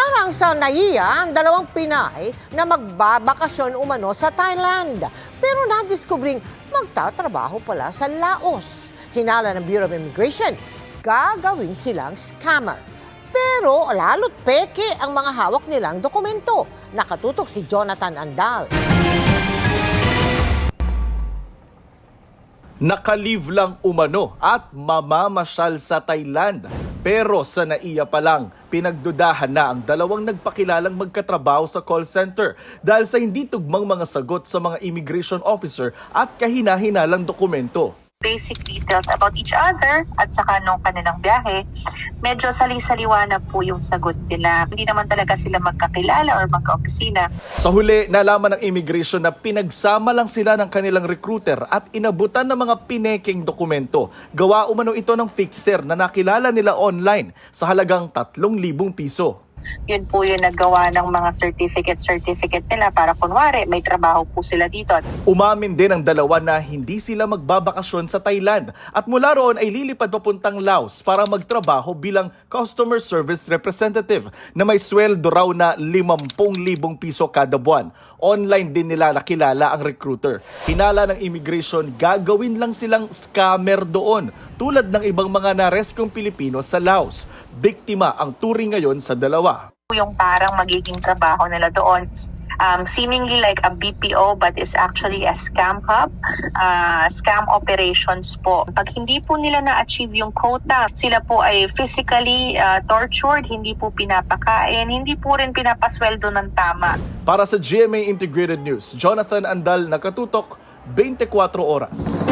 Hinarang sa NAIA ang dalawang Pinay na magbabakasyon umano sa Thailand. Pero nadiskubring magtatrabaho pala sa Laos. Hinala ng Bureau of Immigration, gagawin silang scammer. Pero lalo't peke ang mga hawak nilang dokumento. Nakatutok si Jonathan Andal. Nakalive lang umano at mamamasyal sa Thailand. Pero sa NAIA pa lang, pinagdudahan na ang dalawang nagpakilalang magkatrabaho sa call center dahil sa hindi tugmang mga sagot sa mga immigration officer at kahina-hinalang dokumento. Basic details about each other at saka nung kanilang biyahe, medyo sali-saliwa na po yung sagot nila. Hindi naman talaga sila magkakilala or magka-opisina. Sa huli, nalaman ng immigration na pinagsama lang sila ng kanilang recruiter at inabutan ng mga pineking dokumento. Gawa umano ito ng fixer na nakilala nila online sa halagang 3,000 piso. Yun po yung naggawa ng mga certificate nila para kunwari may trabaho po sila dito. Umamin din ang dalawa na hindi sila magbabakasyon sa Thailand at mula roon ay lilipad papuntang Laos para magtrabaho bilang customer service representative na may sweldo raw na 50,000 piso kada buwan. Online din nila nakilala ang recruiter. Hinala ng immigration, gagawin lang silang scammer doon tulad ng ibang mga nareskyong Pilipino sa Laos. Biktima ang turing ngayon sa dalawa. Yung parang magiging trabaho nila doon, seemingly like a BPO but is actually a scam hub, scam operations po. Pag hindi po nila na-achieve yung quota, sila po ay physically tortured, hindi po pinapakain, hindi po rin pinapasweldo ng tama. Para sa GMA Integrated News, Jonathan Andal, nakatutok, 24 oras.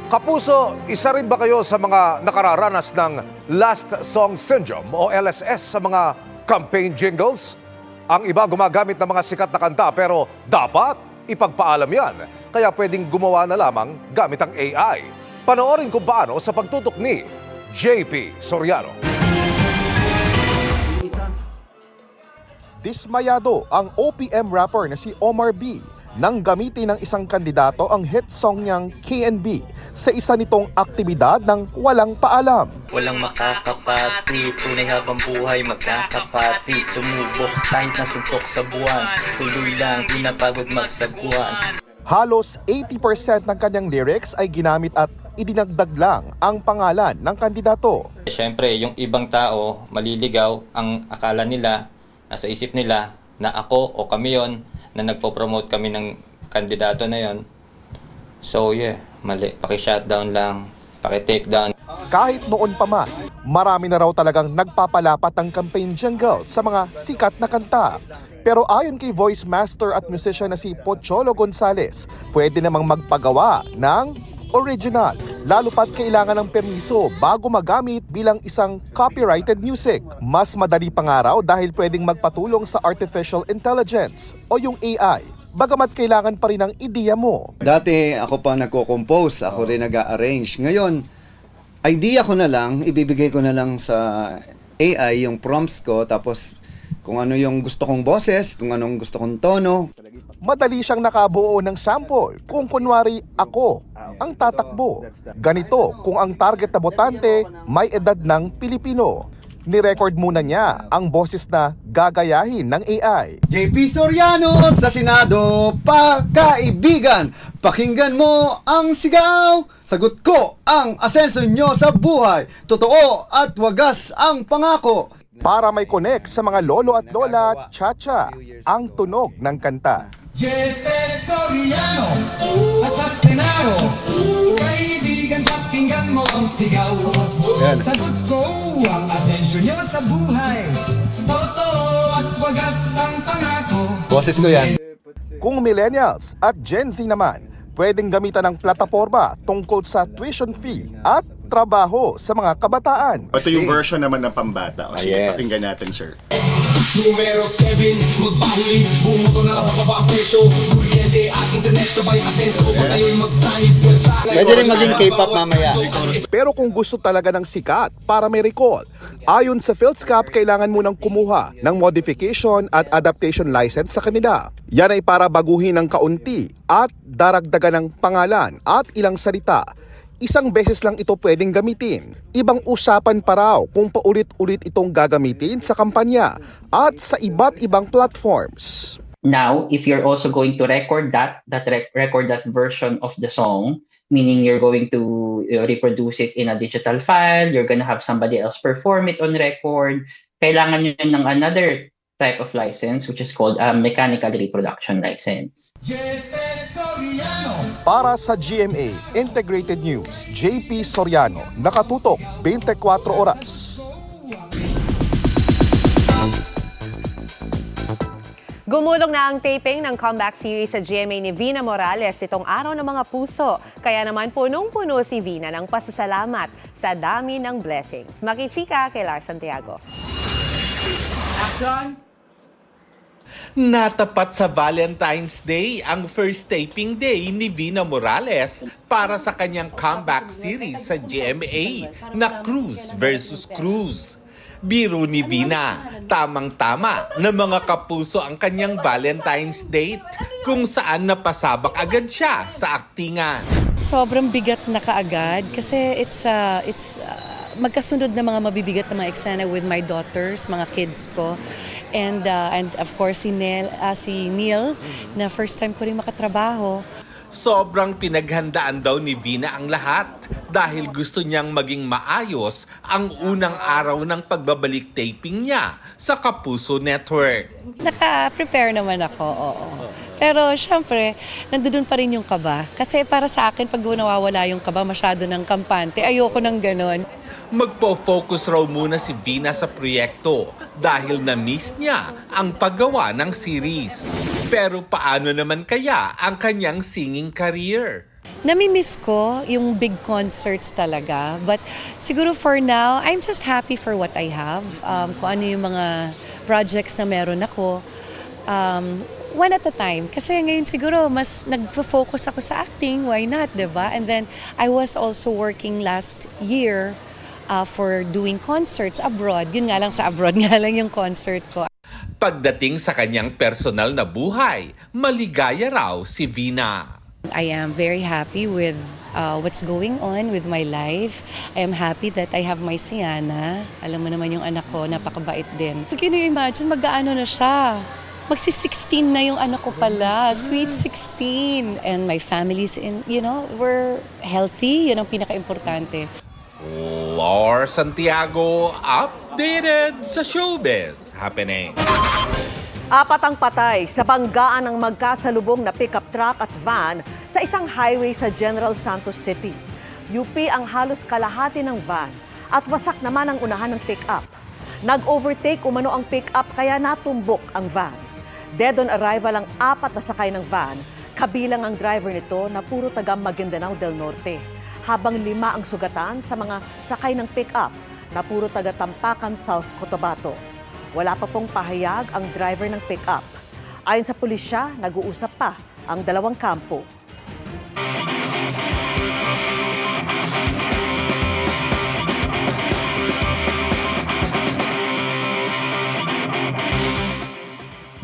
Kapuso, isa rin ba kayo sa mga nakararanas ng Last Song Syndrome o LSS sa mga campaign jingles? Ang iba gumagamit ng mga sikat na kanta pero dapat ipagpaalam yan. Kaya pwedeng gumawa na lamang gamit ang AI. Panoorin kung paano sa pagtutok ni JP Soriano. Dismayado ang OPM rapper na si Omar B nang gamitin ng isang kandidato ang hit song niyang KNB sa isa nitong aktibidad ng walang paalam. Walang makakapati, tunay habang buhay magkakapati. Sumubok kahit nasuntok sa buwan, tuloy lang, di napagod magsagwan. Halos 80% ng kanyang lyrics ay ginamit at idinagdag lang ang pangalan ng kandidato. Siyempre, yung ibang tao maliligaw, ang akala nila, nasa isip nila na ako o kami yon na nagpo-promote kami ng kandidato na yon. So yeah, mali. Paki-shutdown lang, paki-takedown. Kahit noon pa man, marami na raw talagang nagpapalapat ng campaign jingle sa mga sikat na kanta. Pero ayon kay voice master at musician na si Pocholo Gonzales, pwede namang magpagawa ng original, lalo pat kailangan ng permiso bago magamit bilang isang copyrighted music. Mas madali pa nga raw dahil pwedeng magpatulong sa artificial intelligence o yung AI. Bagamat kailangan pa rin ang ideya mo. Dati ako pa nagko-compose, ako rin nag-arrange. Ngayon, idea ko na lang, ibibigay ko na lang sa AI yung prompts ko, tapos kung ano yung gusto kong boses, kung anong gusto kong tono. Madali siyang nakabuo ng sample kung kunwari ako ang tatakbo. Ganito kung ang target na botante may edad ng Pilipino. Ni-record muna niya ang boses na gagayahin ng AI. JP Soriano sa Senado, pakaibigan, pakinggan mo ang sigaw. Sagot ko ang asenso nyo sa buhay, totoo at wagas ang pangako. Para may connect sa mga lolo at lola, cha-cha ang tunog ng kanta. JP Soriano, sa Senado, kaibigan, pakinggan mo ang sigaw. Sagot ko ang asensyo niyo sa buhay, totoo at wagas ang pangako. Boses ko yan. Kung millennials at Gen Z naman, pwedeng gamitan ng plataforma tungkol sa tuition fee at trabaho sa mga kabataan. Ito yung version naman ng pambata. O sige, pakinggan natin, sir. Numero 7, magbahuli, bumoto na lang pababa ang presyo. Kuryente at internet sabay asenso, patayo'y magsanib pwersa. Pwede rin maging K-pop mamaya. Pero kung gusto talaga ng sikat para may recall, ayon sa PhilSCAP, kailangan munang kumuha ng modification at adaptation license sa kanila. Yan ay para baguhin ng kaunti at daragdagan ng pangalan at ilang salita. isang beses lang ito pwedeng gamitin. Ibang usapan pa raw kung paulit-ulit itong gagamitin sa kampanya at sa iba't ibang platforms. Now, if you're also going to record record that version of the song, meaning you're going to reproduce it in a digital file, you're gonna have somebody else perform it on record, kailangan nyo ng another type of license which is called a mechanical reproduction license. Para sa GMA Integrated News, JP Soriano, nakatutok 24 oras. Gumulong na ang taping ng comeback series sa GMA ni Vina Morales itong Araw ng Mga Puso. Kaya naman punong-puno si Vina ng pasasalamat sa dami ng blessings. Makichika kay Lar Santiago. Natapat sa Valentine's Day ang first taping day ni Vina Morales para sa kanyang comeback series sa GMA na Cruz versus Cruz. Biro ni Vina, tamang-tama na mga kapuso ang kanyang Valentine's date kung saan napasabak agad siya sa aktingan. Sobrang bigat na kaagad kasi it's magkasunod na mga mabibigat na mga eksena with my daughters, mga kids ko. And of course si Neil na first time ko rin makatrabaho. Sobrang pinaghandaan daw ni Vina ang lahat dahil gusto niyang maging maayos ang unang araw ng pagbabalik taping niya sa Kapuso Network. Naka-prepare naman ako, oo. Pero syempre, nandoon pa rin yung kaba. Kasi para sa akin, pag nawawala yung kaba, masyado ng kampante. Ayoko ng ganon. Magpo-focus raw muna si Vina sa proyekto dahil na-miss niya ang paggawa ng series. Pero paano naman kaya ang kanyang singing career? Nami-miss ko yung big concerts talaga. But siguro for now, I'm just happy for what I have. Kung ano yung mga projects na meron ako. One at a time. Kasi ngayon siguro mas nagpo-focus ako sa acting. Why not, diba? And then I was also working last year for doing concerts abroad. Yun nga lang sa abroad nga lang yung concert ko. Pagdating sa kanyang personal na buhay, maligaya raw si Vina. I am very happy with what's going on with my life. I am happy that I have my Siana. Alam mo naman yung anak ko, napakabait din. Can you imagine, mag-aano na siya? Magsi-16 na yung anak ko pala. Sweet 16. And my family's we're healthy. Yun ang pinaka-importante. Lar Santiago, updated sa showbiz happening. 4 ang patay sa banggaan ng magkasalubong na pickup truck at van sa isang highway sa General Santos City. UP ang halos kalahati ng van at wasak naman ang unahan ng pickup. Nag-overtake umano ang pickup kaya natumbok ang van. Dead on arrival ang 4 na sakay ng van, kabilang ang driver nito na puro taga Maguindanao del Norte. Habang 5 ang sugatan sa mga sakay ng pick-up na puro taga Tampakan, South Cotabato. Wala pa pong pahayag ang driver ng pick-up. Ayon sa pulisya, nag-uusap pa ang dalawang kampo.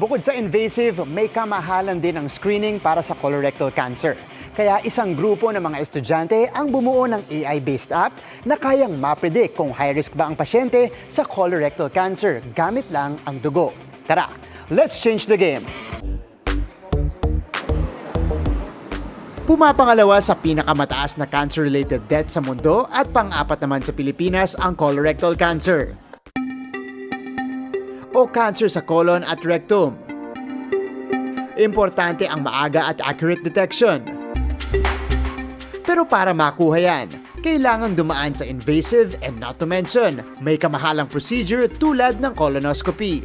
Bukod sa invasive, may kamahalan din ang screening para sa colorectal cancer. Kaya isang grupo ng mga estudyante ang bumuo ng AI-based app na kayang mapredict kung high risk ba ang pasyente sa colorectal cancer gamit lang ang dugo. Tara, let's change the game! Pumapangalawa sa pinakamataas na cancer-related death sa mundo at pang-4 naman sa Pilipinas ang colorectal cancer o cancer sa colon at rectum. Importante ang maaga at accurate detection. Pero para makuha yan, kailangan dumaan sa invasive and not to mention, may kamahalang procedure tulad ng colonoscopy.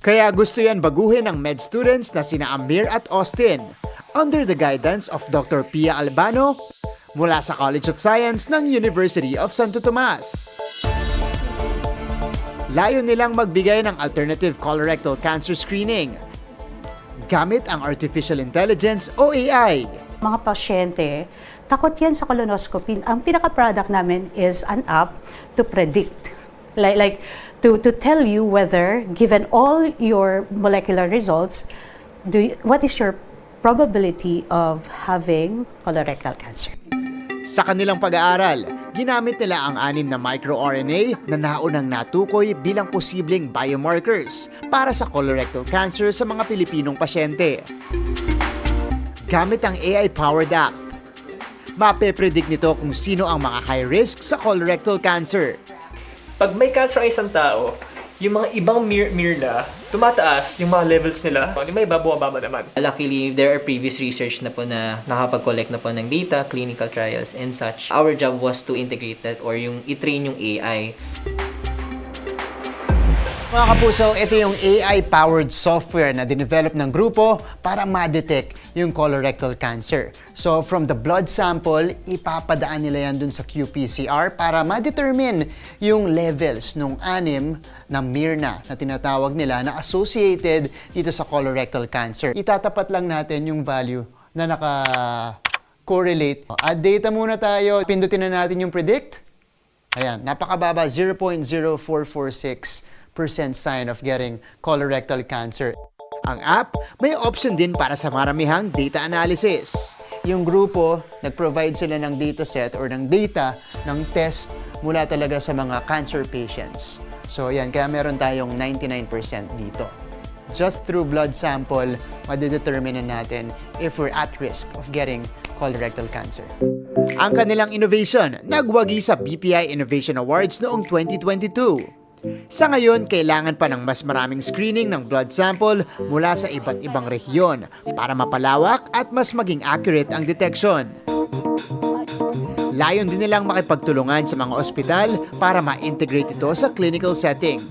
Kaya gusto yan baguhin ng med students na sina Amir at Austin under the guidance of Dr. Pia Albano mula sa College of Science ng University of Santo Tomas. Layo nilang magbigay ng alternative colorectal cancer screening gamit ang artificial intelligence o AI. Mga pasyente, takot yan sa colonoscopy. Ang pinaka-product namin is an app to predict. Like to tell you whether, given all your molecular results, what is your probability of having colorectal cancer. Sa kanilang pag-aaral, ginamit nila ang 6 na microRNA na naunang natukoy bilang posibleng biomarkers para sa colorectal cancer sa mga Pilipinong pasyente. Gamit ang AI-powered app, mape-predict nito kung sino ang mga high risk sa colorectal cancer. Pag may cancer ang isang tao, yung mga ibang MIRNA, tumataas yung mga levels nila. Yung may iba, bumababa naman. Luckily, there are previous research na po na nakapag-collect na po ng data, clinical trials, and such. Our job was to integrate that or yung i-train yung AI. Mga kapuso, ito yung AI-powered software na dinevelop ng grupo para ma-detect yung colorectal cancer. So, from the blood sample, ipapadaan nila yan dun sa qPCR para ma-determine yung levels ng 6 na MIRNA na tinatawag nila na associated dito sa colorectal cancer. Itatapat lang natin yung value na naka-correlate. Add data muna tayo. Pindutin na natin yung predict. Ayan, napakababa, 0.0446% sign of getting colorectal cancer. Ang app, may option din para sa maramihang data analysis. Yung grupo, nag-provide sila ng dataset or ng data ng test mula talaga sa mga cancer patients. So yan, kaya meron tayong 99% dito. Just through blood sample, madedetermine na natin if we're at risk of getting colorectal cancer. Ang kanilang innovation, nagwagi sa BPI Innovation Awards noong 2022. Sa ngayon, kailangan pa ng mas maraming screening ng blood sample mula sa iba't ibang rehiyon para mapalawak at mas maging accurate ang detection. Layon din nilang makipagtulungan sa mga ospital para ma-integrate ito sa clinical setting.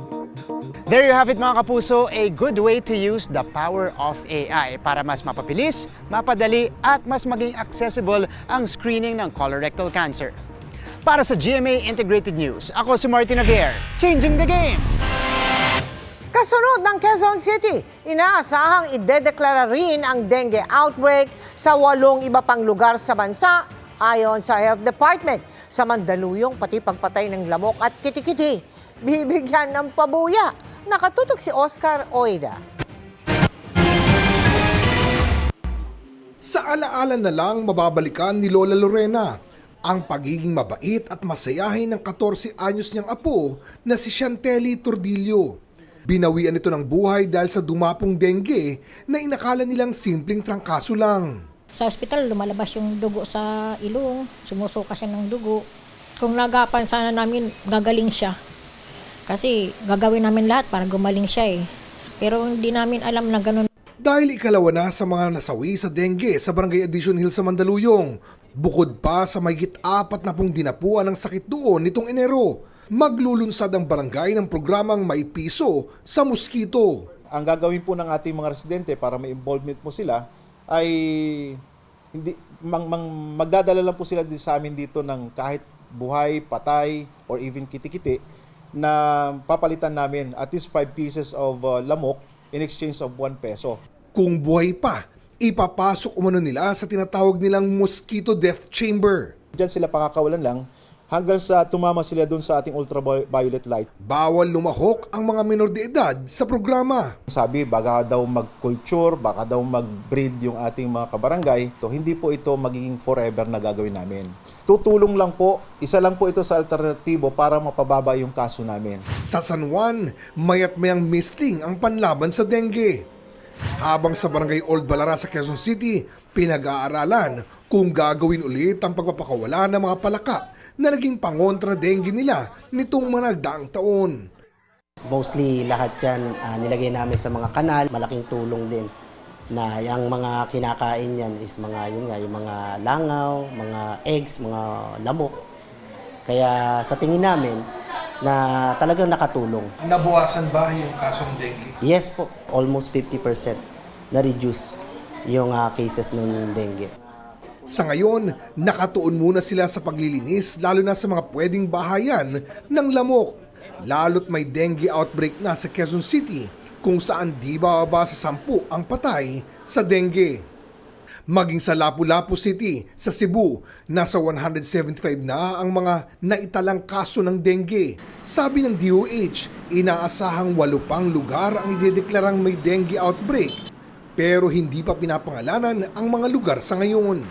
There you have it mga kapuso, a good way to use the power of AI para mas mapabilis, mapadali at mas maging accessible ang screening ng colorectal cancer. Para sa GMA Integrated News, ako si Martin Javier, changing the game! Kasunod ng Quezon City, inaasahang idedeklara rin ang dengue outbreak sa 8 iba pang lugar sa bansa ayon sa Health Department. Sa Mandaluyong, pati pagpatay ng lamok at kitikiti, bibigyan ng pabuya. Nakatutok si Oscar Oida. Sa alaala na lang mababalikan ni Lola Lorena ang pagiging mabait at masayahin ng 14 anyos niyang apo na si Chantely Tordillo. Binawian ito ng buhay dahil sa dumapong dengue na inakala nilang simpleng trangkaso lang. Sa ospital, lumalabas yung dugo sa ilong, sumusuka siya ng dugo. Kung nagapan sana namin, gagaling siya. Kasi gagawin namin lahat para gumaling siya eh. Pero hindi namin alam na ganun. Dahil ikalawa na sa mga nasawi sa dengue sa Barangay Addition Hill sa Mandaluyong, bukod pa sa mahigit 40 dinapuan ng sakit doon nitong Enero, maglulunsad ang barangay ng programang May Piso sa Mosquito. Ang gagawin po ng ating mga residente para may involvement mo sila ay hindi magdadala lang po sila sa amin dito ng kahit buhay, patay, or even kitikiti na papalitan namin at least 5 pieces of lamok in exchange of 1 peso. Kung buhay pa, ipapasok umano nila sa tinatawag nilang mosquito death chamber. Diyan sila pakakawalan lang hanggang sa tumama sila doon sa ating ultraviolet light. Bawal lumahok ang mga minor de edad sa programa. Sabi, baka daw mag-culture, baka daw mag-breed yung ating mga kabarangay. So, hindi po ito magiging forever na gagawin namin. Tutulong lang po, isa lang po ito sa alternatibo para mapababa yung kaso namin. Sa San Juan, mayat mayang misting ang panlaban sa dengue. Habang sa Barangay Old Balara sa Quezon City, pinag-aaralan kung gagawin ulit ang pagpapakawala ng mga palaka na naging pangontra dengue nila nitong mga nagdaang taon. Mostly lahat yan nilagay namin sa mga kanal, malaking tulong din na yung mga kinakain yan is mga yun nga, yung mga langaw, mga eggs, mga lamok. Kaya sa tingin namin na talagang nakatulong. Nabawasan ba yung kasong dengue? Yes po, almost 50% na-reduce yung cases ng dengue. Sa ngayon, nakatuon muna sila sa paglilinis lalo na sa mga pwedeng bahayan ng lamok. Lalo't may dengue outbreak na sa Quezon City kung saan di bababa sa 10 ang patay sa dengue. Maging sa Lapu-Lapu City, sa Cebu, nasa 175 na ang mga naitalang kaso ng dengue. Sabi ng DOH, inaasahang 8 pang lugar ang idedeklarang may dengue outbreak pero hindi pa pinapangalanan ang mga lugar sa ngayon.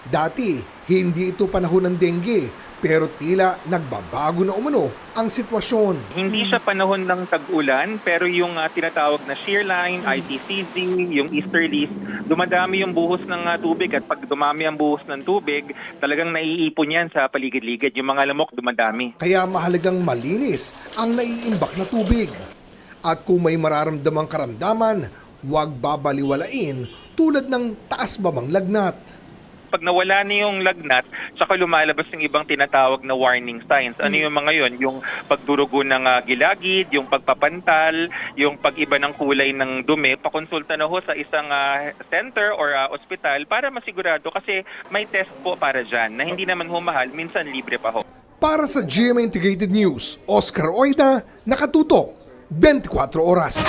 Dati, hindi ito panahon ng dengue, pero tila nagbabago na umano ang sitwasyon. Hindi siya panahon ng tag-ulan, pero yung tinatawag na shear line, ITCZ, yung easterlies, dumadami yung buhos ng tubig at pag dumami ang buhos ng tubig, talagang naiipon yan sa paligid-ligid. Yung mga lamok dumadami. Kaya mahalagang malinis ang naiimbak na tubig. At kung may mararamdamang karamdaman, huwag babaliwalain tulad ng taas babang lagnat. Pag nawala na yung lagnat, saka lumalabas yung ibang tinatawag na warning signs. Ano yung mga yon? Yung pagdurugo ng gilagid, yung pagpapantal, yung pag-iba ng kulay ng dumi. Pakonsulta na ho sa isang center or ospital para masigurado kasi may test po para dyan na hindi naman humahal, minsan libre pa ho. Para sa GMA Integrated News, Oscar Oida, nakatutok 24 oras.